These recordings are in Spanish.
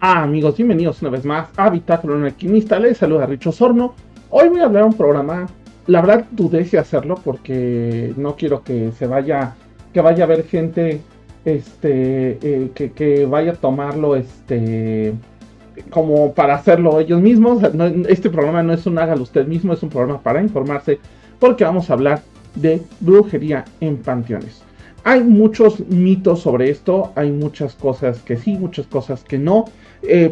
Amigos, bienvenidos una vez más a Bitácora de un Alquimista. Les saluda Richo Sorno. Hoy voy a hablar de un programa. La verdad dudé si hacerlo porque no quiero que que vaya a haber gente que vaya a tomarlo como para hacerlo ellos mismos. Este programa no es un hágalo usted mismo, es un programa para informarse porque vamos a hablar de brujería en panteones. Hay muchos mitos sobre esto, hay muchas cosas que sí, muchas cosas que no.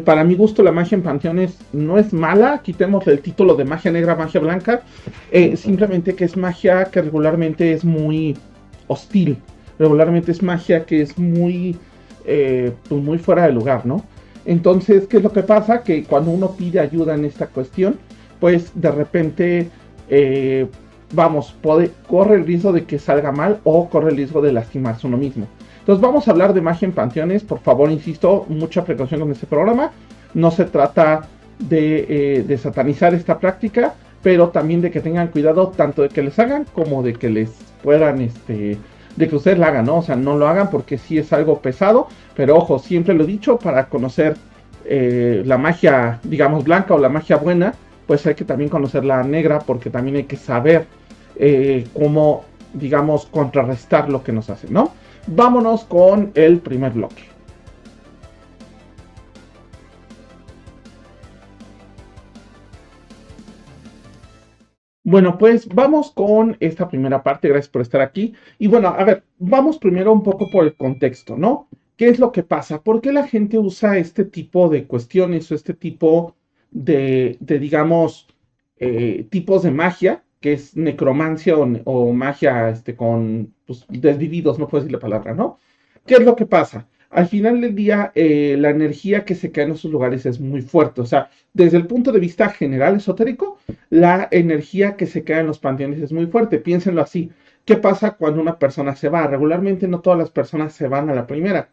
Para mi gusto la magia en panteones no es mala, quitemos el título de magia negra, magia blanca, simplemente que es magia que regularmente es muy hostil, regularmente es magia que es pues muy fuera de lugar, ¿no? Entonces, ¿qué es lo que pasa? Que cuando uno pide ayuda en esta cuestión, pues de repente eh, corre el riesgo de que salga mal o corre el riesgo de lastimarse uno mismo. Entonces vamos a hablar de magia en panteones. Por favor, insisto, mucha precaución con este programa. No se trata de satanizar esta práctica, pero también de que tengan cuidado tanto de que les hagan como de que les puedan, de que ustedes la hagan, ¿no? O sea, no lo hagan porque sí es algo pesado, pero ojo, siempre lo he dicho, para conocer la magia, digamos, blanca o la magia buena, pues hay que también conocer la negra porque también hay que saber cómo, digamos, contrarrestar lo que nos hacen, ¿no? Vámonos con el primer bloque. Bueno, pues vamos con esta primera parte, gracias por estar aquí. Y bueno, a ver, vamos primero un poco por el contexto, ¿no? ¿Qué es lo que pasa? ¿Por qué la gente usa este tipo de cuestiones o este tipo digamos, tipos de magia, que es necromancia o magia con pues, desvividos, no puedo decir la palabra, ¿no? ¿Qué es lo que pasa? Al final del día, la energía que se cae en esos lugares es muy fuerte. O sea, desde el punto de vista general esotérico, la energía que se queda en los panteones es muy fuerte. Piénsenlo así. ¿Qué pasa cuando una persona se va? Regularmente no todas las personas se van a la primera.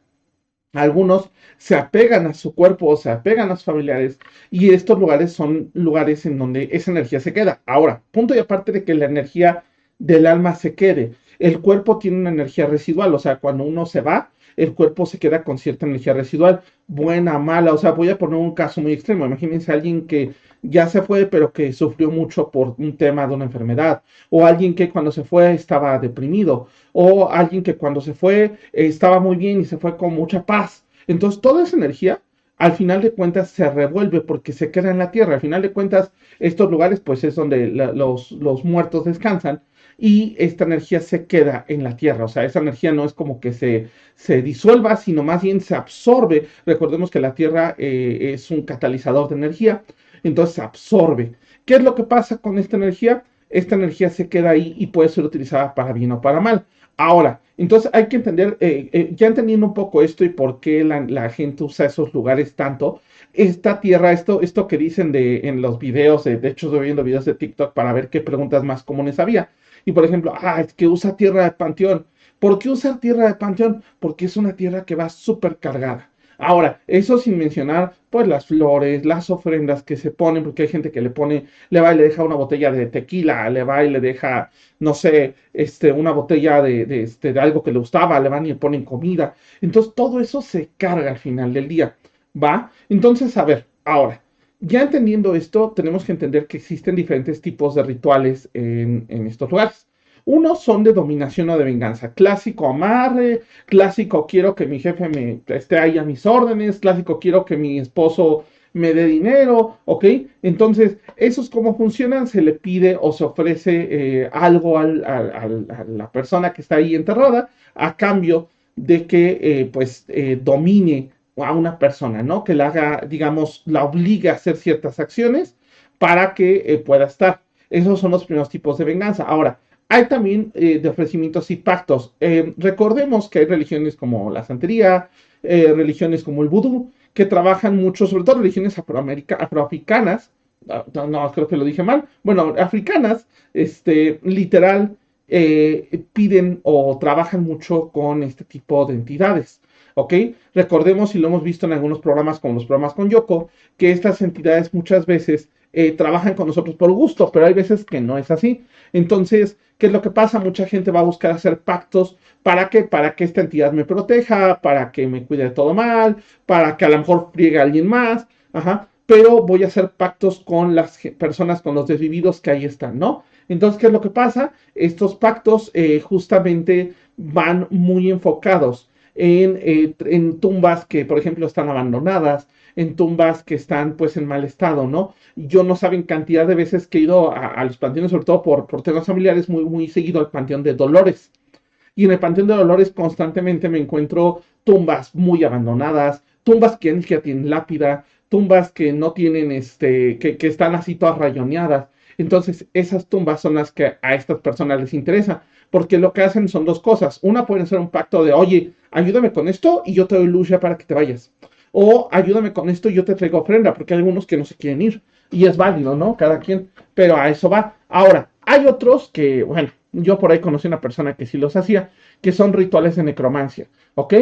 Algunos se apegan a su cuerpo o se apegan a sus familiares y estos lugares son lugares en donde esa energía se queda. Ahora, punto y aparte de que la energía del alma se quede, el cuerpo tiene una energía residual, o sea, cuando uno se va, el cuerpo se queda con cierta energía residual, buena, mala, o sea, voy a poner un caso muy extremo, imagínense a alguien que ya se fue, pero que sufrió mucho por un tema de una enfermedad, o alguien que cuando se fue estaba deprimido, o alguien que cuando se fue estaba muy bien y se fue con mucha paz. Entonces, toda esa energía, al final de cuentas, se revuelve porque se queda en la tierra. Al final de cuentas, estos lugares, pues es donde los muertos descansan y esta energía se queda en la tierra. O sea, esa energía no es como que se disuelva, sino más bien se absorbe. Recordemos que la tierra es un catalizador de energía, entonces se absorbe. ¿Qué es lo que pasa con esta energía? Esta energía se queda ahí y puede ser utilizada para bien o para mal. Ahora, entonces hay que entender, ya entendiendo un poco esto y por qué la gente usa esos lugares tanto, esta tierra, esto que dicen en los videos, de hecho estoy viendo videos de TikTok para ver qué preguntas más comunes había. Y por ejemplo, es que usa tierra de panteón. ¿Por qué usar tierra de panteón? Porque es una tierra que va súper cargada. Ahora, eso sin mencionar, pues las flores, las ofrendas que se ponen, porque hay gente que le va y le deja una botella de tequila, le va y le deja, no sé, una botella de algo que le gustaba, le van y le ponen comida. Entonces, todo eso se carga al final del día, ¿va? Entonces, a ver, ahora, ya entendiendo esto, tenemos que entender que existen diferentes tipos de rituales en estos lugares. Unos son de dominación o de venganza. Clásico amarre, clásico quiero que mi jefe me esté ahí a mis órdenes, clásico quiero que mi esposo me dé dinero, ¿ok? Entonces, esos cómo funcionan, se le pide o se ofrece algo a la persona que está ahí enterrada a cambio de que domine a una persona, ¿no? Que la haga, digamos, la obligue a hacer ciertas acciones para que pueda estar. Esos son los primeros tipos de venganza. Ahora, hay también de ofrecimientos y pactos. Recordemos que hay religiones como la santería, religiones como el vudú, que trabajan mucho, sobre todo religiones afroamericanas, no, creo que lo dije mal, bueno, africanas, literal, piden o trabajan mucho con este tipo de entidades. ¿ok? Recordemos, y lo hemos visto en algunos programas como los programas con Yoko, que estas entidades muchas veces trabajan con nosotros por gusto, pero hay veces que no es así. Entonces, ¿qué es lo que pasa? Mucha gente va a buscar hacer pactos. ¿Para qué? Para que esta entidad me proteja, para que me cuide de todo mal, para que a lo mejor friegue a alguien más, ajá, pero voy a hacer pactos con las personas, con los desvividos que ahí están, ¿no? Entonces, ¿qué es lo que pasa? Estos pactos justamente van muy enfocados en tumbas que, por ejemplo, están abandonadas, en tumbas que están pues en mal estado, ¿no? Yo no saben cantidad de veces que he ido a los panteones, sobre todo por temas familiares, muy seguido al Panteón de Dolores. Y en el Panteón de Dolores constantemente me encuentro tumbas muy abandonadas, tumbas que ni siquiera tienen lápida, tumbas que no tienen, que están así todas rayoneadas. Entonces, esas tumbas son las que a estas personas les interesa, porque lo que hacen son dos cosas. Una puede ser un pacto de, oye, ayúdame con esto y yo te doy luz ya para que te vayas. O ayúdame con esto y yo te traigo ofrenda, porque hay algunos que no se quieren ir. Y es válido, ¿no? Cada quien. Pero a eso va. Ahora, hay otros que, bueno, yo por ahí conocí una persona que sí los hacía, que son rituales de necromancia, ¿ok?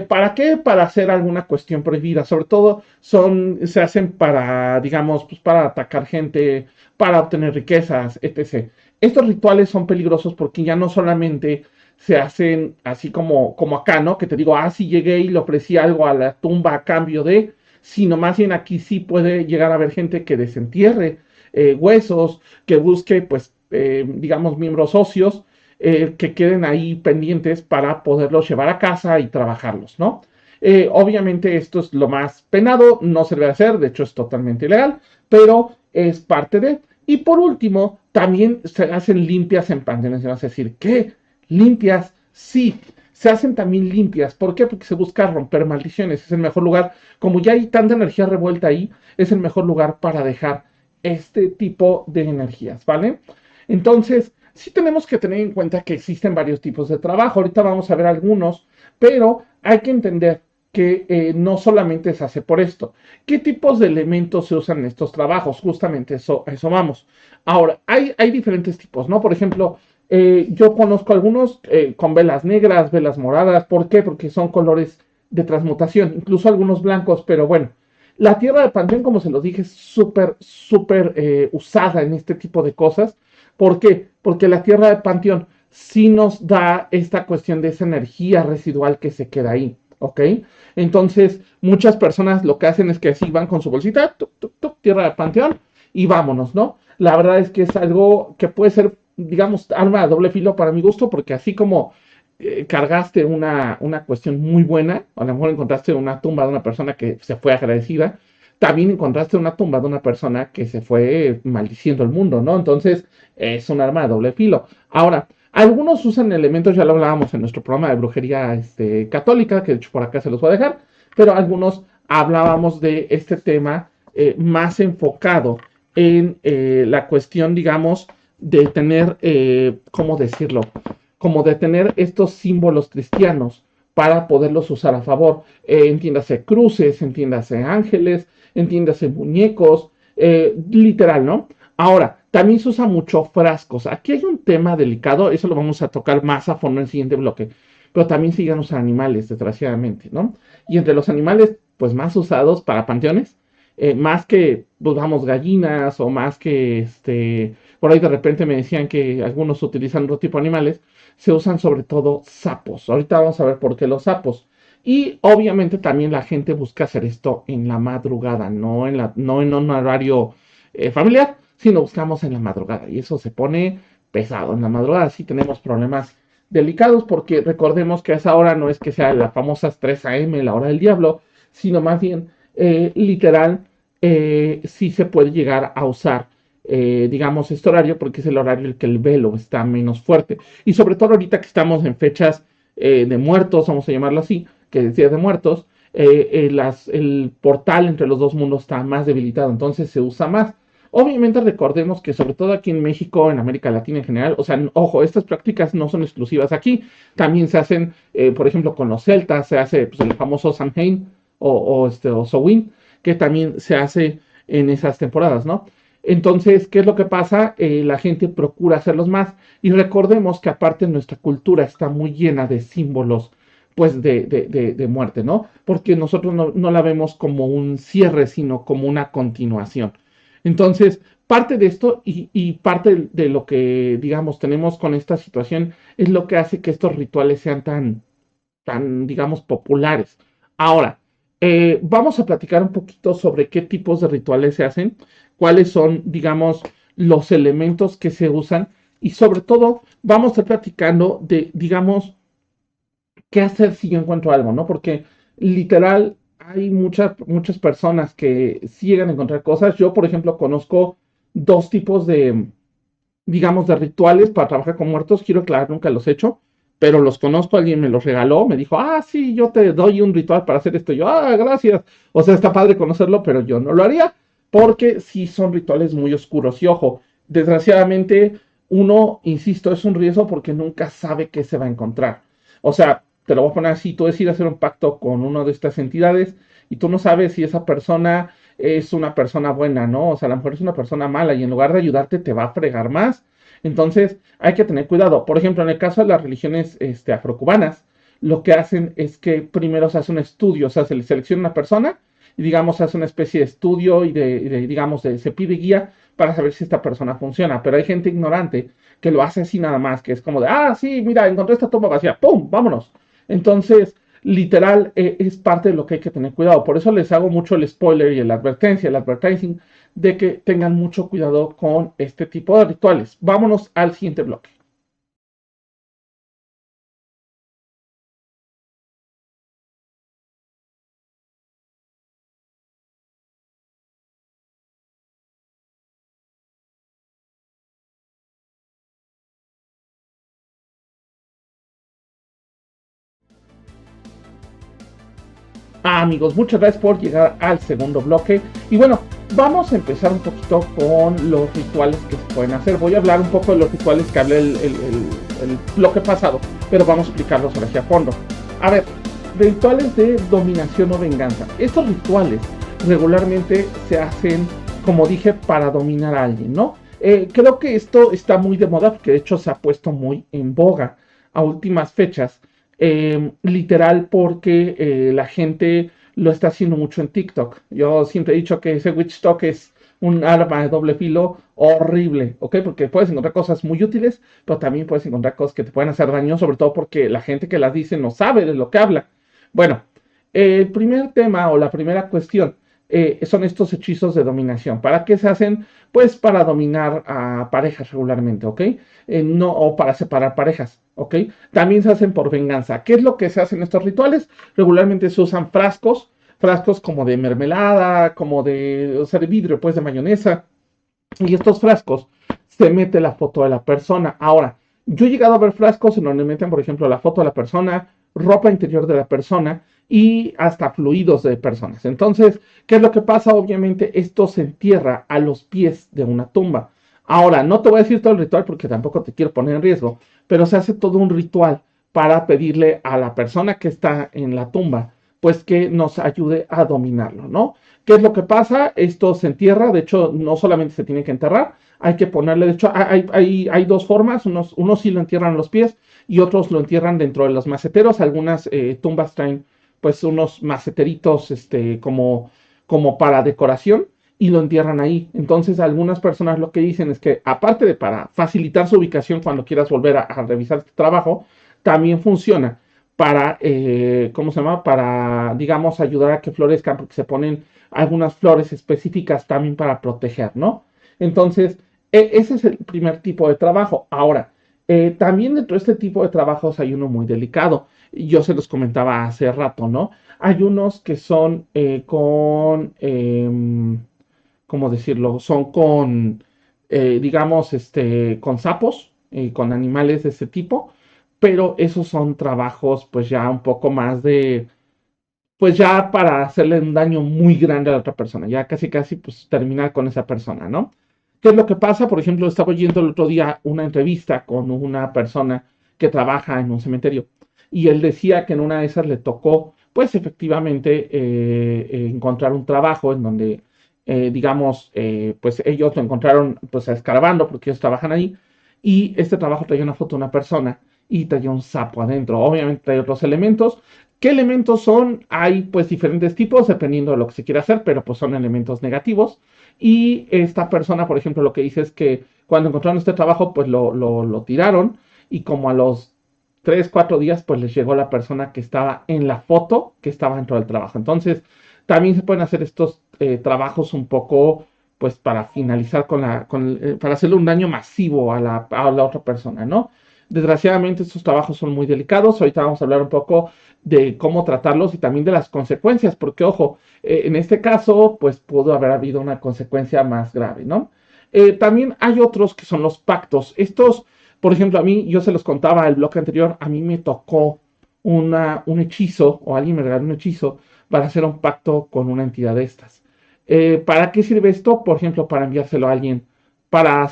¿Para qué? Para hacer alguna cuestión prohibida. Sobre todo se hacen para, digamos, pues para atacar gente, para obtener riquezas, etc. Estos rituales son peligrosos porque ya no solamente se hacen así como acá, ¿no? Que te digo, sí llegué y le ofrecí algo a la tumba a cambio de, sino más bien aquí sí puede llegar a haber gente que desentierre huesos, que busque, pues, digamos, miembros óseos que queden ahí pendientes para poderlos llevar a casa y trabajarlos, ¿no? Obviamente esto es lo más penado, no se debe hacer, de hecho es totalmente ilegal, pero es parte de. Y por último, también se hacen limpias en panteones. Y vas a decir, ¿qué? ¿Limpias? Sí, se hacen también limpias. ¿Por qué? Porque se busca romper maldiciones. Es el mejor lugar, como ya hay tanta energía revuelta ahí, es el mejor lugar para dejar este tipo de energías, ¿vale? Entonces, sí tenemos que tener en cuenta que existen varios tipos de trabajo. Ahorita vamos a ver algunos, pero hay que entender que no solamente se hace por esto. ¿Qué tipos de elementos se usan en estos trabajos? Justamente eso vamos. Ahora, hay diferentes tipos, ¿no? Por ejemplo, yo conozco algunos con velas negras, velas moradas. ¿Por qué? Porque son colores de transmutación, incluso algunos blancos, pero bueno. La tierra de panteón, como se los dije, es súper usada en este tipo de cosas. ¿Por qué? Porque la tierra de panteón sí nos da esta cuestión de esa energía residual que se queda ahí, ¿ok? Entonces, muchas personas lo que hacen es que sí van con su bolsita, tierra de panteón, y vámonos, ¿no? La verdad es que es algo que puede ser, digamos, arma de doble filo para mi gusto, porque así como cargaste una cuestión muy buena, a lo mejor encontraste una tumba de una persona que se fue agradecida, también encontraste una tumba de una persona que se fue maldiciendo el mundo, ¿no? Entonces, es un arma de doble filo. Ahora, algunos usan elementos, ya lo hablábamos en nuestro programa de brujería católica, que de hecho por acá se los voy a dejar, pero algunos hablábamos de este tema más enfocado en la cuestión, digamos, de tener, ¿cómo decirlo? Como de tener estos símbolos cristianos para poderlos usar a favor. Entiéndase cruces, entiéndase ángeles, entiéndase muñecos, literal, ¿no? Ahora, también se usa mucho frascos. Aquí hay un tema delicado, eso lo vamos a tocar más a fondo en el siguiente bloque, pero también se llegan a usar animales, desgraciadamente, ¿no? Y entre los animales, pues más usados para panteones, más que, pues vamos, gallinas o más que, por ahí de repente me decían que algunos utilizan otro tipo de animales, se usan sobre todo sapos. Ahorita vamos a ver por qué los sapos. Y obviamente también la gente busca hacer esto en la madrugada, no en un horario familiar, sino buscamos en la madrugada. Y eso se pone pesado. En la madrugada sí tenemos problemas delicados porque recordemos que a esa hora no es que sea las famosas 3 a.m., la hora del diablo, sino más bien literal sí se puede llegar a usar digamos, este horario porque es el horario en el que el velo está menos fuerte. Y sobre todo ahorita que estamos en fechas de muertos, vamos a llamarlo así, que es Día de Muertos, el portal entre los dos mundos está más debilitado, entonces se usa más. Obviamente recordemos que sobre todo aquí en México, en América Latina en general, o sea, ojo, estas prácticas no son exclusivas aquí, también se hacen, por ejemplo, con los celtas, se hace pues, el famoso Samhain o Samhain, que también se hace en esas temporadas, ¿no? Entonces, ¿qué es lo que pasa? La gente procura hacerlos más y recordemos que aparte nuestra cultura está muy llena de símbolos pues de muerte, ¿no? Porque nosotros no la vemos como un cierre, sino como una continuación. Entonces, parte de esto y parte de lo que, digamos, tenemos con esta situación es lo que hace que estos rituales sean tan, digamos, populares. Ahora, vamos a platicar un poquito sobre qué tipos de rituales se hacen, cuáles son, digamos, los elementos que se usan y sobre todo vamos a estar platicando de, digamos, qué hacer si yo encuentro algo, ¿no? Porque literal hay muchas personas que sí llegan a encontrar cosas. Yo, por ejemplo, conozco dos tipos de, digamos, de rituales para trabajar con muertos. Quiero aclarar, nunca los he hecho, pero los conozco, alguien me los regaló, me dijo, ah, sí, yo te doy un ritual para hacer esto. Yo, ah, gracias. O sea, está padre conocerlo, pero yo no lo haría porque sí son rituales muy oscuros. Y ojo, desgraciadamente, uno, insisto, es un riesgo porque nunca sabe qué se va a encontrar. O sea, te lo voy a poner así, tú decides hacer un pacto con una de estas entidades y tú no sabes si esa persona es una persona buena, ¿no? O sea, a lo mejor es una persona mala y en lugar de ayudarte te va a fregar más. Entonces, hay que tener cuidado. Por ejemplo, en el caso de las religiones afrocubanas, lo que hacen es que primero se hace un estudio, o sea, se le selecciona una persona y, digamos, se hace una especie de estudio digamos, se pide guía para saber si esta persona funciona. Pero hay gente ignorante que lo hace así nada más, que es como de, ah, sí, mira, encontré esta tumba vacía, ¡pum! Vámonos. Entonces, literal, es parte de lo que hay que tener cuidado. Por eso les hago mucho el spoiler y la advertencia, el advertising, de que tengan mucho cuidado con este tipo de rituales. Vámonos al siguiente bloque. Ah, amigos, muchas gracias por llegar al segundo bloque. Y bueno, vamos a empezar un poquito con los rituales que se pueden hacer. Voy a hablar un poco de los rituales que hablé el bloque pasado, pero vamos a explicarlos ahora hacia fondo. A ver, rituales de dominación o venganza. Estos rituales regularmente se hacen, como dije, para dominar a alguien, ¿no? Creo que esto está muy de moda porque de hecho se ha puesto muy en boga a últimas fechas, literal porque la gente lo está haciendo mucho en TikTok. Yo siempre he dicho que ese witch talk es un arma de doble filo horrible, ¿ok? Porque puedes encontrar cosas muy útiles, pero también puedes encontrar cosas que te pueden hacer daño, sobre todo porque la gente que las dice no sabe de lo que habla. Bueno, el primer tema o la primera cuestión son estos hechizos de dominación. ¿Para qué se hacen? Pues para dominar a parejas regularmente, ¿ok? No, o para separar parejas, ¿ok? También se hacen por venganza. ¿Qué es lo que se hace en estos rituales? Regularmente se usan frascos como de mermelada, como de, o sea, de vidrio, pues de mayonesa. Y estos frascos se mete la foto de la persona. Ahora, yo he llegado a ver frascos en donde meten, por ejemplo, la foto de la persona, ropa interior de la persona y hasta fluidos de personas. Entonces, ¿qué es lo que pasa? Obviamente, esto se entierra a los pies de una tumba. Ahora, no te voy a decir todo el ritual porque tampoco te quiero poner en riesgo, pero se hace todo un ritual para pedirle a la persona que está en la tumba, pues que nos ayude a dominarlo, ¿no? ¿Qué es lo que pasa? Esto se entierra, de hecho, no solamente se tiene que enterrar, hay que ponerle, de hecho, hay dos formas, unos sí lo entierran los pies y otros lo entierran dentro de los maceteros. Algunas tumbas traen pues unos maceteritos como para decoración y lo entierran ahí. Entonces, algunas personas lo que dicen es que, aparte de para facilitar su ubicación cuando quieras volver a revisar este trabajo, también funciona para, ¿cómo se llama? Para, digamos, ayudar a que florezcan, porque se ponen algunas flores específicas también para proteger, ¿no? Entonces, ese es el primer tipo de trabajo. Ahora, también dentro de este tipo de trabajos hay uno muy delicado. Yo se los comentaba hace rato, ¿no? Hay unos que son ¿cómo decirlo? Son digamos, con sapos, con animales de ese tipo, pero esos son trabajos pues ya un poco más pues ya para hacerle un daño muy grande a la otra persona, ya casi casi pues terminar con esa persona, ¿no? ¿Qué es lo que pasa? Por ejemplo, estaba oyendo el otro día una entrevista con una persona que trabaja en un cementerio y él decía que en una de esas le tocó pues efectivamente encontrar un trabajo en donde digamos pues ellos lo encontraron pues escarbando porque ellos trabajan ahí y este trabajo traía una foto de una persona y traía un sapo adentro. Obviamente trae otros elementos. ¿Qué elementos son? Hay pues diferentes tipos dependiendo de lo que se quiera hacer, pero pues son elementos negativos. Y esta persona, por ejemplo, lo que dice es que cuando encontraron este trabajo, pues lo tiraron y como a los 3, 4 días, pues les llegó la persona que estaba en la foto que estaba dentro del trabajo. Entonces, también se pueden hacer estos trabajos un poco, pues para finalizar para hacerle un daño masivo a la otra persona, ¿no? Desgraciadamente estos trabajos son muy delicados. Ahorita vamos a hablar un poco de cómo tratarlos y también de las consecuencias, porque ojo, en este caso, pues pudo haber habido una consecuencia más grave, ¿no? También hay otros que son los pactos. Estos, por ejemplo, a mí, yo se los contaba el bloque anterior, a mí me tocó un hechizo, o alguien me regaló un hechizo para hacer un pacto con una entidad de estas. ¿Para qué sirve esto? Por ejemplo, para enviárselo a alguien, para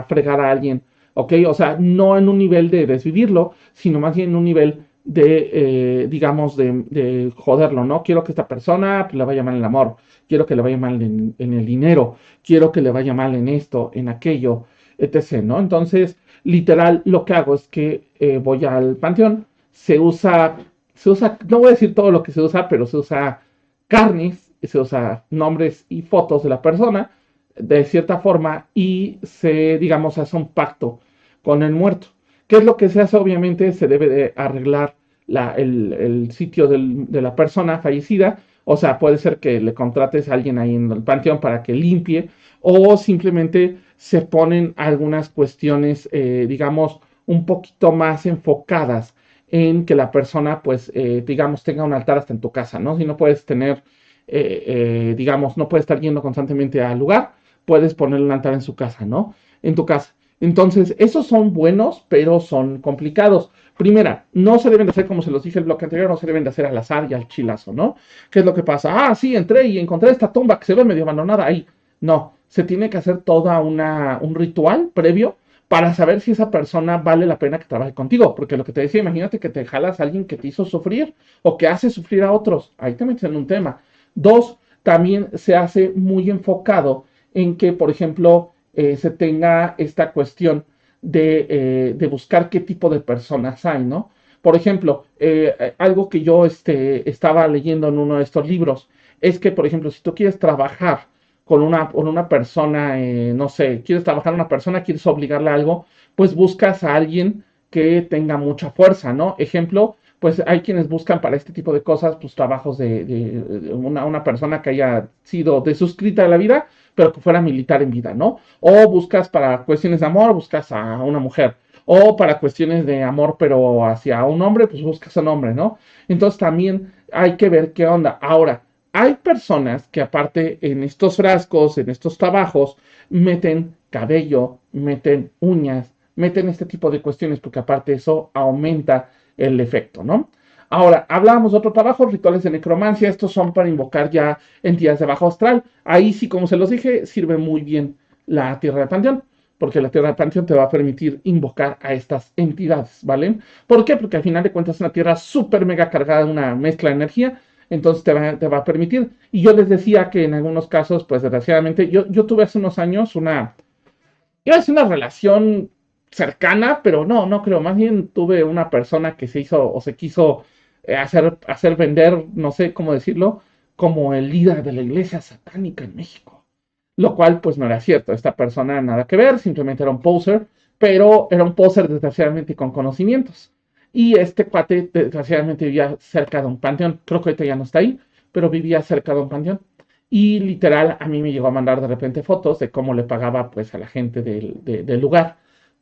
fregar a alguien, ¿ok? O sea, no en un nivel de desvivirlo, sino más bien en un nivel digamos, de joderlo, ¿no? Quiero que esta persona le vaya mal en el amor, quiero que le vaya mal en el dinero, quiero que le vaya mal en esto, en aquello, etc., ¿no? Entonces, literal, lo que hago es que voy al panteón, se usa, no voy a decir todo lo que se usa, pero se usa carnes, se usa nombres y fotos de la persona, de cierta forma, y digamos, hace un pacto con el muerto. ¿Qué es lo que se hace? Obviamente se debe de arreglar el sitio de la persona fallecida. O sea, puede ser que le contrates a alguien ahí en el panteón para que limpie o simplemente se ponen algunas cuestiones, digamos, un poquito más enfocadas en que la persona, pues, digamos, tenga un altar hasta en tu casa, ¿no? Si no puedes tener, digamos, no puedes estar yendo constantemente al lugar, puedes poner un altar en su casa, ¿no? En tu casa. Entonces, esos son buenos, pero son complicados. Primera, no se deben de hacer, como se los dije el bloque anterior, no se deben de hacer al azar y al chilazo, ¿no? ¿Qué es lo que pasa? Ah, sí, entré y encontré esta tumba que se ve medio abandonada ahí. No, se tiene que hacer toda un ritual previo para saber si esa persona vale la pena que trabaje contigo. Porque lo que te decía, imagínate que te jalas a alguien que te hizo sufrir o que hace sufrir a otros. Ahí te metes en un tema. Dos, también se hace muy enfocado en que, por ejemplo, se tenga esta cuestión de buscar qué tipo de personas hay, ¿no? Por ejemplo, algo que yo estaba leyendo en uno de estos libros es que, por ejemplo, si tú quieres trabajar con una persona, no sé, quieres trabajar con una persona, quieres obligarle a algo, pues buscas a alguien que tenga mucha fuerza, ¿no? Ejemplo, pues hay quienes buscan para este tipo de cosas, pues trabajos de una persona que haya sido desuscrita de la vida, pero que fuera militar en vida, ¿no? O buscas para cuestiones de amor, buscas a una mujer. O para cuestiones de amor, pero hacia un hombre, pues buscas a un hombre, ¿no? Entonces también hay que ver qué onda. Ahora, hay personas que aparte en estos frascos, en estos trabajos, meten cabello, meten uñas, meten este tipo de cuestiones, porque aparte eso aumenta el efecto, ¿no? Ahora, hablábamos de otro trabajo, rituales de necromancia. Estos son para invocar ya entidades de bajo astral. Ahí sí, como se los dije, sirve muy bien la tierra de panteón, porque la tierra de panteón te va a permitir invocar a estas entidades, ¿vale? ¿Por qué? Porque al final de cuentas es una tierra súper mega cargada de una mezcla de energía, entonces te va a permitir. Y yo les decía que en algunos casos, pues desgraciadamente, yo tuve hace unos años iba a decir una relación cercana, pero no, no creo. Más bien tuve una persona que se hizo o se quiso hacer vender, no sé cómo decirlo, como el líder de la iglesia satánica en México. Lo cual, pues no era cierto. Esta persona nada que ver, simplemente era un poser, pero era un poser desgraciadamente con conocimientos. Y este cuate desgraciadamente vivía cerca de un panteón. Creo que ahorita ya no está ahí, pero vivía cerca de un panteón. Y literal, a mí me llegó a mandar de repente fotos de cómo le pagaba pues a la gente del lugar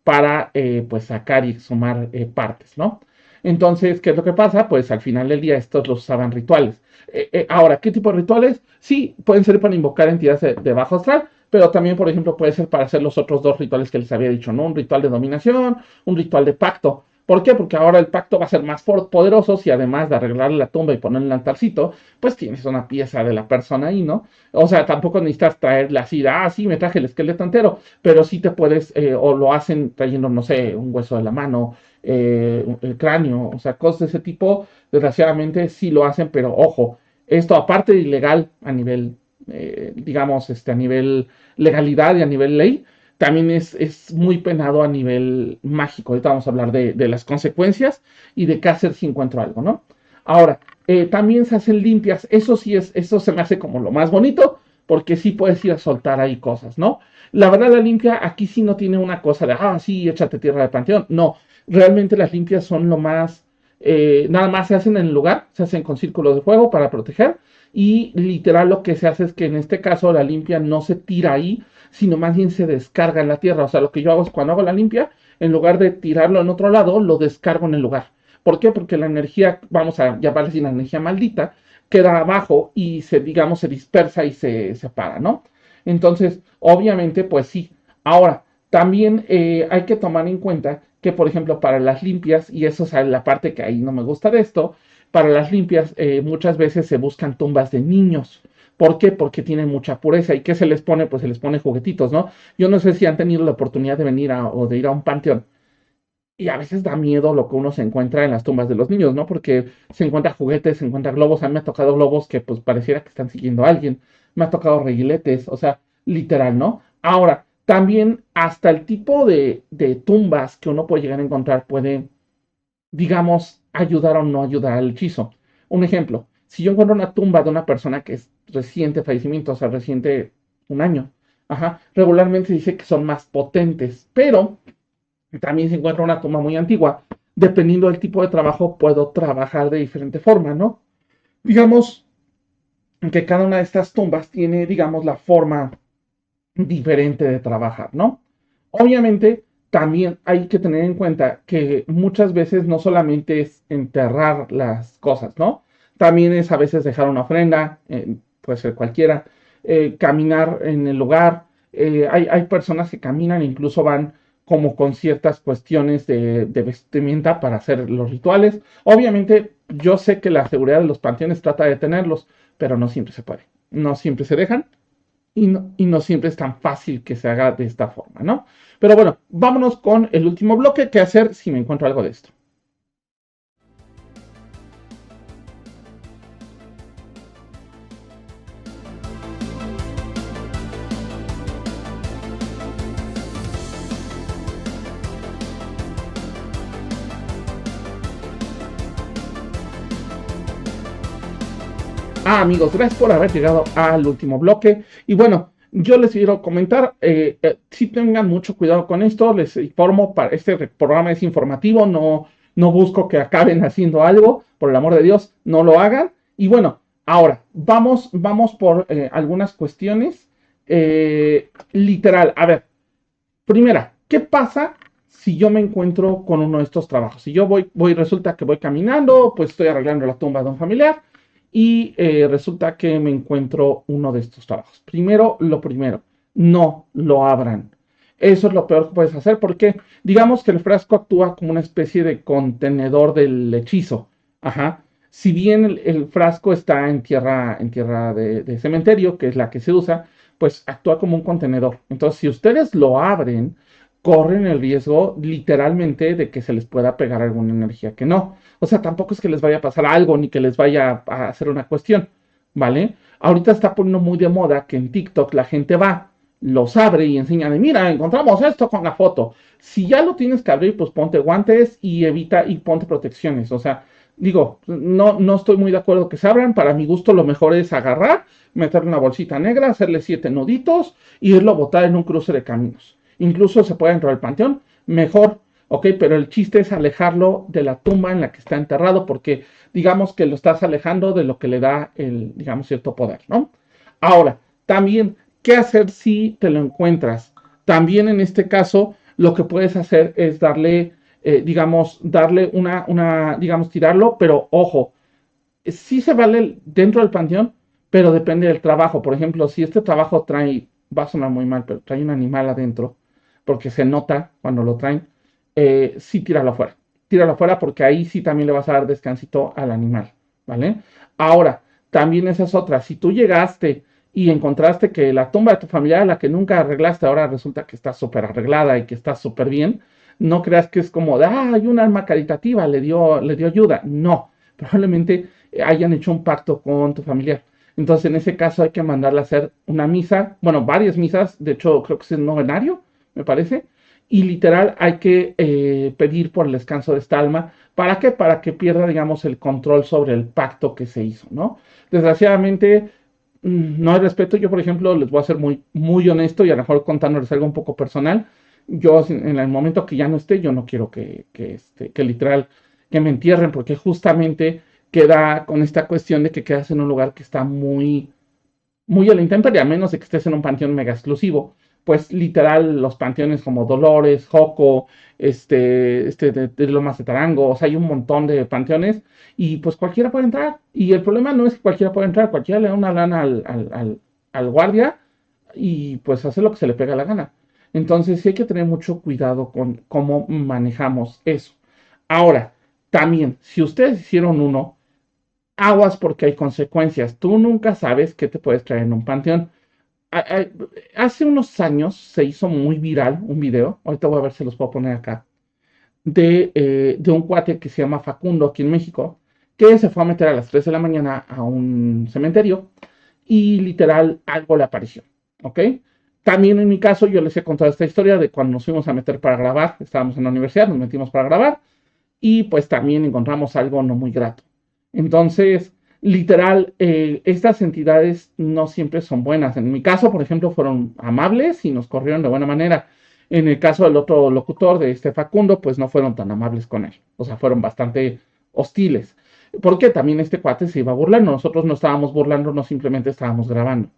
para pues sacar y sumar partes, ¿no? Entonces, ¿qué es lo que pasa? Pues al final del día estos los usaban rituales. Ahora, ¿qué tipo de rituales? Sí, pueden ser para invocar entidades de bajo astral, pero también, por ejemplo, puede ser para hacer los otros dos rituales que les había dicho, ¿no? Un ritual de dominación, un ritual de pacto. ¿Por qué? Porque ahora el pacto va a ser más poderoso si además de arreglarle la tumba y ponerle el altarcito, pues tienes una pieza de la persona ahí, ¿no? O sea, tampoco necesitas traerla así, sí, me traje el esqueleto entero, pero sí te puedes, o lo hacen trayendo, no sé, un hueso de la mano, el cráneo, o sea, cosas de ese tipo, desgraciadamente sí lo hacen, pero ojo, esto aparte de ilegal a nivel, digamos, a nivel legalidad y a nivel ley, también es muy penado a nivel mágico. Ahorita vamos a hablar de las consecuencias y de qué hacer si encuentro algo, ¿no? Ahora, también se hacen limpias. Eso se me hace como lo más bonito, porque sí puedes ir a soltar ahí cosas, ¿no? La verdad, la limpia aquí sí no tiene una cosa de, sí, échate tierra de panteón. No, realmente las limpias son lo más, nada más se hacen en el lugar, se hacen con círculos de fuego para proteger y literal lo que se hace es que en este caso la limpia no se tira ahí, sino más bien se descarga en la tierra. O sea, lo que yo hago es cuando hago la limpia, en lugar de tirarlo en otro lado, lo descargo en el lugar. ¿Por qué? Porque la energía, vamos a llamarle así, la energía maldita, queda abajo y digamos, se dispersa y se separa, ¿no? Entonces, obviamente, pues sí. Ahora, también hay que tomar en cuenta que, por ejemplo, para las limpias, y eso es la parte que ahí no me gusta de esto, para las limpias muchas veces se buscan tumbas de niños. ¿Por qué? Porque tienen mucha pureza. ¿Y qué se les pone? Pues se les pone juguetitos, ¿no? Yo no sé si han tenido la oportunidad de venir o de ir a un panteón. Y a veces da miedo lo que uno se encuentra en las tumbas de los niños, ¿no? Porque se encuentra juguetes, se encuentra globos. A mí me ha tocado globos que pues pareciera que están siguiendo a alguien. Me ha tocado reguiletes, o sea, literal, ¿no? Ahora, también hasta el tipo de tumbas que uno puede llegar a encontrar puede, digamos, ayudar o no ayudar al hechizo. Un ejemplo, si yo encuentro una tumba de una persona que es reciente fallecimiento, o sea, reciente un año, regularmente se dice que son más potentes, pero también se encuentra una tumba muy antigua, dependiendo del tipo de trabajo, puedo trabajar de diferente forma, ¿no? Digamos que cada una de estas tumbas tiene, digamos, la forma diferente de trabajar, ¿no? Obviamente, también hay que tener en cuenta que muchas veces no solamente es enterrar las cosas, ¿no? También es a veces dejar una ofrenda, puede ser cualquiera, caminar en el lugar. Hay personas que caminan, incluso van como con ciertas cuestiones de vestimenta para hacer los rituales. Obviamente, yo sé que la seguridad de los panteones trata de tenerlos, pero no siempre se puede. No siempre se dejan y no siempre es tan fácil que se haga de esta forma, ¿no? Pero bueno, vámonos con el último bloque, qué hacer si me encuentro algo de esto. Amigos, gracias por haber llegado al último bloque. Y bueno, yo les quiero comentar, si tengan mucho cuidado con esto, les informo, para este programa es informativo, no busco que acaben haciendo algo, por el amor de Dios, no lo hagan. Y bueno, ahora, vamos por algunas cuestiones. Literal, a ver, primera, ¿qué pasa si yo me encuentro con uno de estos trabajos? Si yo resulta que voy caminando, pues estoy arreglando la tumba de un familiar y resulta que me encuentro uno de estos trabajos. Lo primero, no lo abran. Eso es lo peor que puedes hacer porque digamos que el frasco actúa como una especie de contenedor del hechizo. Ajá. Si bien el frasco está en tierra de cementerio, que es la que se usa, pues actúa como un contenedor. Entonces, si ustedes lo abren, corren el riesgo literalmente de que se les pueda pegar alguna energía que no. O sea, tampoco es que les vaya a pasar algo ni que les vaya a hacer una cuestión, ¿vale? Ahorita está poniendo muy de moda que en TikTok la gente va, los abre y enseña de, mira, encontramos esto con la foto. Si ya lo tienes que abrir, pues ponte guantes y evita y ponte protecciones. O sea, digo, no estoy muy de acuerdo que se abran. Para mi gusto, lo mejor es agarrar, meterle una bolsita negra, hacerle 7 nuditos y irlo a botar en un cruce de caminos. Incluso se puede entrar al panteón, mejor, ok, pero el chiste es alejarlo de la tumba en la que está enterrado, porque digamos que lo estás alejando de lo que le da el, digamos, cierto poder, ¿no? Ahora, también, ¿qué hacer si te lo encuentras? También en este caso, lo que puedes hacer es darle, darle digamos, tirarlo, pero ojo, sí se vale dentro del panteón, pero depende del trabajo. Por ejemplo, si este trabajo trae, va a sonar muy mal, pero trae un animal adentro, porque se nota cuando lo traen, sí tíralo afuera. Tíralo afuera porque ahí sí también le vas a dar descansito al animal, ¿vale? Ahora, también esa es otra. Si tú llegaste y encontraste que la tumba de tu familiar, la que nunca arreglaste, ahora resulta que está súper arreglada y que está súper bien, no creas que es como de, hay un alma caritativa, le dio ayuda. No, probablemente hayan hecho un pacto con tu familiar. Entonces, en ese caso hay que mandarle a hacer una misa, bueno, varias misas, de hecho, creo que es el novenario, me parece, y literal hay que pedir por el descanso de esta alma. ¿Para qué? Para que pierda, digamos, el control sobre el pacto que se hizo, ¿no? Desgraciadamente, no hay respeto. Yo, por ejemplo, les voy a ser muy, muy honesto y a lo mejor contándoles algo un poco personal. Yo, en el momento que ya no esté, yo no quiero que literal, que me entierren, porque justamente queda con esta cuestión de que quedas en un lugar que está muy, muy a la intemperie, a menos de que estés en un panteón mega exclusivo. Pues literal, los panteones como Dolores, Joco, de Lomas de Tarango, o sea, hay un montón de panteones y pues cualquiera puede entrar. Y el problema no es que cualquiera puede entrar, cualquiera le da una lana al guardia y pues hace lo que se le pega la gana. Entonces sí hay que tener mucho cuidado con cómo manejamos eso. Ahora, también, si ustedes hicieron uno, aguas porque hay consecuencias. Tú nunca sabes qué te puedes traer en un panteón. Hace unos años se hizo muy viral un video, ahorita voy a ver si los puedo poner acá, de un cuate que se llama Facundo aquí en México, que se fue a meter a las 3 de la mañana a un cementerio y literal algo le apareció, ¿ok? También en mi caso yo les he contado esta historia de cuando nos fuimos a meter para grabar, estábamos en la universidad, nos metimos para grabar y pues también encontramos algo no muy grato. Entonces, literal, estas entidades no siempre son buenas. En mi caso, por ejemplo, fueron amables y nos corrieron de buena manera. En el caso del otro locutor, de este Facundo, pues no fueron tan amables con él. O sea, fueron bastante hostiles. Porque también este cuate se iba burlando. Nosotros no estábamos burlando, no simplemente estábamos grabando.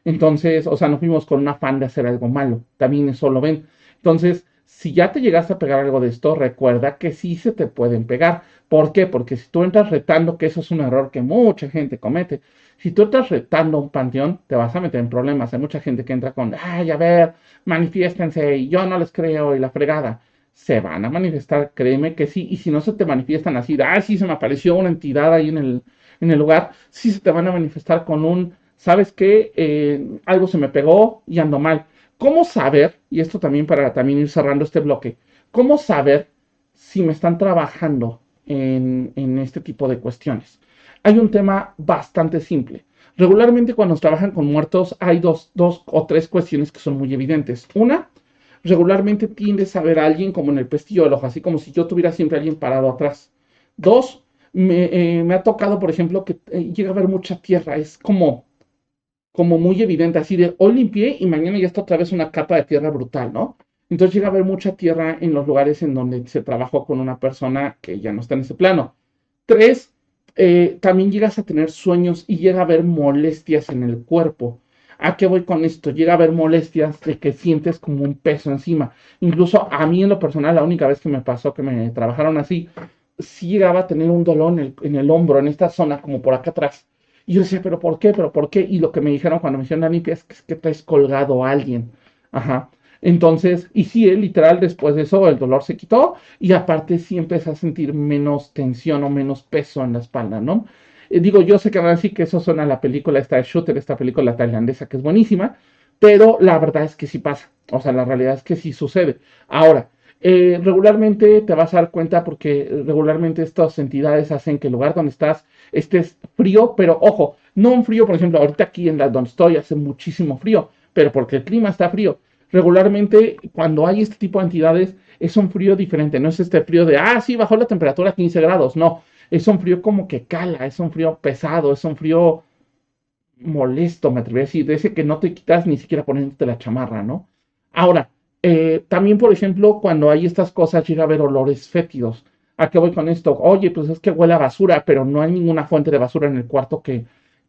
Entonces, o sea, no fuimos con un afán de hacer algo malo. También eso lo ven. Entonces, si ya te llegaste a pegar algo de esto, recuerda que sí se te pueden pegar. ¿Por qué? Porque si tú entras retando, que eso es un error que mucha gente comete, si tú entras retando un panteón, te vas a meter en problemas. Hay mucha gente que entra con, ay, a ver, manifiéstense, y yo no les creo, y la fregada. Se van a manifestar, créeme que sí, y si no se te manifiestan así, ah, sí, se me apareció una entidad ahí en el lugar, sí se te van a manifestar con un, ¿sabes qué? Algo se me pegó y ando mal. ¿Cómo saber, y esto también para también ir cerrando este bloque, cómo saber si me están trabajando en este tipo de cuestiones? Hay un tema bastante simple. Regularmente cuando nos trabajan con muertos hay dos o tres cuestiones que son muy evidentes. Una, regularmente tiendes a ver a alguien como en el pestillo del ojo, así como si yo tuviera siempre a alguien parado atrás. Dos, me ha tocado, por ejemplo, que llega a haber mucha tierra. Es como muy evidente, así de hoy limpié y mañana ya está otra vez una capa de tierra brutal, ¿no? Entonces llega a haber mucha tierra en los lugares en donde se trabajó con una persona que ya no está en ese plano. Tres, también llegas a tener sueños y llega a haber molestias en el cuerpo. ¿A qué voy con esto? Llega a haber molestias de que sientes como un peso encima. Incluso a mí en lo personal, la única vez que me pasó que me trabajaron así, sí llegaba a tener un dolor en el hombro, en esta zona, como por acá atrás. Y yo decía, ¿pero por qué? ¿Pero por qué? Y lo que me dijeron cuando me hicieron la limpia es que traes colgado a alguien. Ajá. Entonces, y sí, literal, después de eso el dolor se quitó y aparte sí empecé a sentir menos tensión o menos peso en la espalda, ¿no? Digo, yo sé que van a decir que eso suena a la película esta de Shooter, esta película tailandesa que es buenísima, pero la verdad es que sí pasa. O sea, la realidad es que sí sucede. Ahora, regularmente te vas a dar cuenta porque regularmente estas entidades hacen que el lugar donde estás estés frío, pero ojo, no un frío, por ejemplo, ahorita aquí en la donde estoy hace muchísimo frío, pero porque el clima está frío. Regularmente cuando hay este tipo de entidades es un frío diferente, no es este frío de, ah, sí, bajó la temperatura a 15 grados, no, es un frío como que cala, es un frío pesado, es un frío molesto, me atrevería a decir, de ese que no te quitas ni siquiera poniéndote la chamarra, ¿no? Ahora, también, por ejemplo, cuando hay estas cosas llega a haber olores fétidos. ¿A qué voy con esto? Oye, pues es que huele a basura, pero no hay ninguna fuente de basura en el cuarto que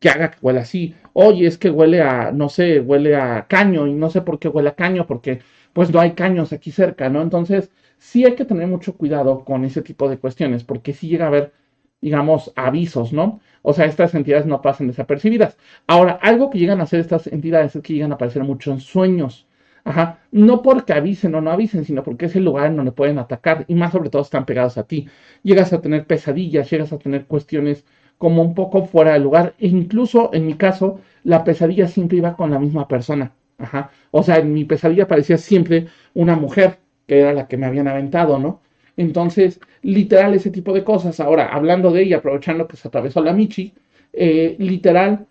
haga que huela así. Oye, es que huele a, no sé, huele a caño y no sé por qué huele a caño, porque pues no hay caños aquí cerca, ¿no? Entonces, sí hay que tener mucho cuidado con ese tipo de cuestiones, porque sí llega a haber, digamos, avisos, ¿no? O sea, estas entidades no pasan desapercibidas. Ahora, algo que llegan a hacer estas entidades es que llegan a aparecer mucho en sueños. Ajá, no porque avisen o no avisen, sino porque es el lugar en donde pueden atacar y más sobre todo están pegados a ti. Llegas a tener pesadillas, llegas a tener cuestiones como un poco fuera de lugar. E incluso en mi caso, la pesadilla siempre iba con la misma persona. Ajá, o sea, en mi pesadilla parecía siempre una mujer, que era la que me habían aventado, ¿no? Entonces, literal, ese tipo de cosas. Ahora, hablando de ella, aprovechando que se atravesó la Michi, literal,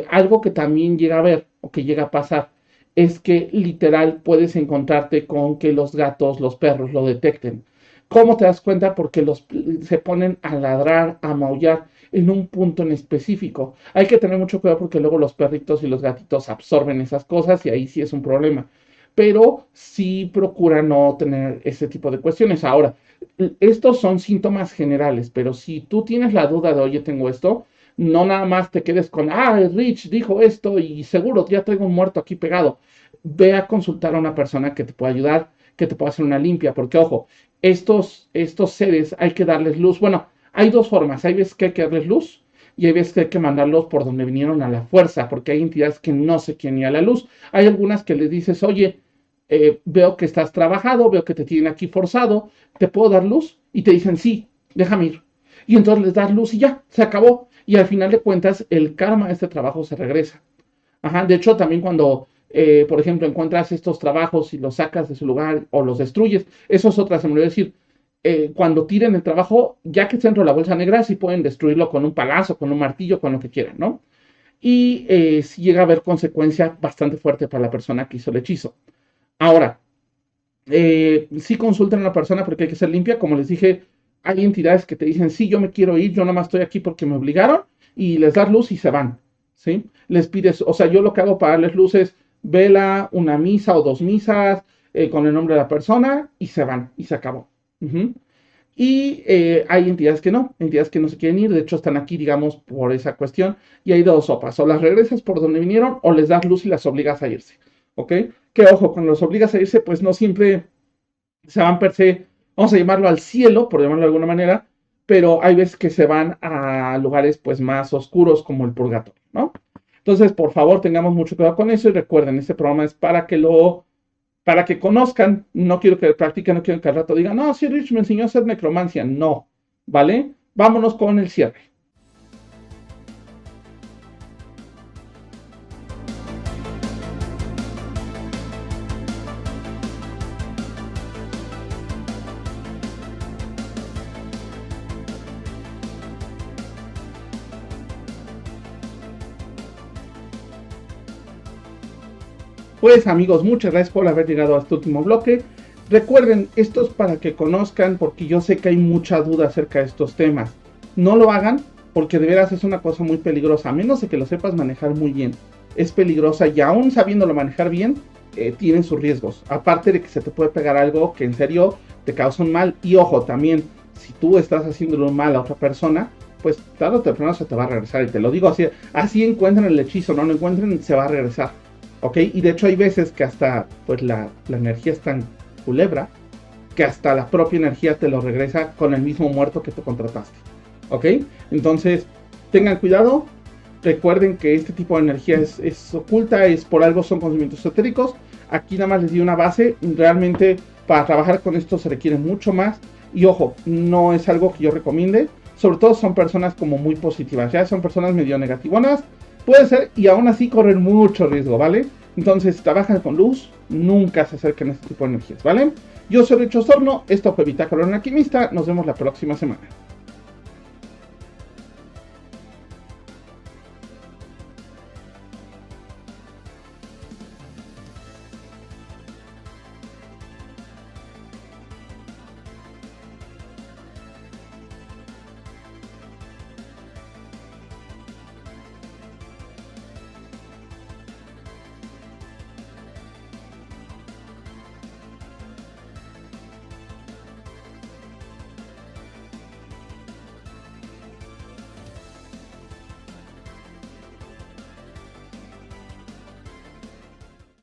algo que también llega a ver o que llega a pasar es que literal puedes encontrarte con que los gatos, los perros lo detecten. ¿Cómo te das cuenta? Porque se ponen a ladrar, a maullar en un punto en específico. Hay que tener mucho cuidado porque luego los perritos y los gatitos absorben esas cosas y ahí sí es un problema. Pero sí procura no tener ese tipo de cuestiones. Ahora, estos son síntomas generales, pero si tú tienes la duda de, oye, tengo esto, no nada más te quedes con, Rich dijo esto y seguro ya traigo un muerto aquí pegado. Ve a consultar a una persona que te pueda ayudar, que te pueda hacer una limpia, porque ojo, estos seres hay que darles luz. Bueno, hay dos formas. Hay veces que hay que darles luz y hay veces que hay que mandarlos por donde vinieron a la fuerza, porque hay entidades que no se quieren ir a la luz. Hay algunas que les dices, oye, veo que estás trabajado, veo que te tienen aquí forzado, ¿te puedo dar luz? Y te dicen, sí, déjame ir. Y entonces les das luz y ya, se acabó. Y al final de cuentas, el karma de este trabajo se regresa. Ajá, de hecho, también cuando, por ejemplo, encuentras estos trabajos y los sacas de su lugar o los destruyes, eso es otra, se me olvidó decir, cuando tiren el trabajo, ya que está dentro de la bolsa negra, sí pueden destruirlo con un palazo, con un martillo, con lo que quieran, ¿no? Y sí llega a haber consecuencia bastante fuerte para la persona que hizo el hechizo. Ahora, sí consulten a una persona porque hay que ser limpia. Como les dije, hay entidades que te dicen, sí, yo me quiero ir, yo nada más estoy aquí porque me obligaron, y les das luz y se van, ¿sí? Les pides, o sea, yo lo que hago para darles luz es vela, una misa o dos misas con el nombre de la persona y se van y se acabó. Ujú. Y hay entidades que no se quieren ir, de hecho están aquí, digamos, por esa cuestión, y hay dos sopas, o las regresas por donde vinieron o les das luz y las obligas a irse, ¿ok? Que ojo, cuando los obligas a irse, pues no siempre se van per se, vamos a llamarlo al cielo, por llamarlo de alguna manera, pero hay veces que se van a lugares pues más oscuros como el purgatorio, ¿no? Entonces, por favor, tengamos mucho cuidado con eso y recuerden, este programa es para que conozcan, no quiero que practiquen, no quiero que al rato digan, no, sí, Rich me enseñó a hacer necromancia, no, ¿vale? Vámonos con el cierre. Pues amigos, muchas gracias por haber llegado a este último bloque. Recuerden, esto es para que conozcan, porque yo sé que hay mucha duda acerca de estos temas. No lo hagan, porque de veras es una cosa muy peligrosa, a menos de que lo sepas manejar muy bien. Es peligrosa y aún sabiéndolo manejar bien, tiene sus riesgos. Aparte de que se te puede pegar algo que en serio te causa un mal. Y ojo, también, si tú estás haciéndole un mal a otra persona, pues tarde o temprano se te va a regresar. Y te lo digo así, así encuentren el hechizo, no lo encuentren, se va a regresar. ¿Ok? Y de hecho hay veces que hasta pues la energía es tan culebra que hasta la propia energía te lo regresa con el mismo muerto que te contrataste. ¿Ok? Entonces, tengan cuidado. Recuerden que este tipo de energía es oculta, es por algo son conocimientos esotéricos. Aquí nada más les di una base. Realmente para trabajar con esto se requiere mucho más. Y ojo, no es algo que yo recomiende. Sobre todo son personas como muy positivas. Ya son personas medio negativonas. Puede ser y aún así correr mucho riesgo, ¿vale? Entonces, trabajan con luz, nunca se acerquen a este tipo de energías, ¿vale? Yo soy Rich Osorno, esto fue Bitácora de un Alquimista, nos vemos la próxima semana.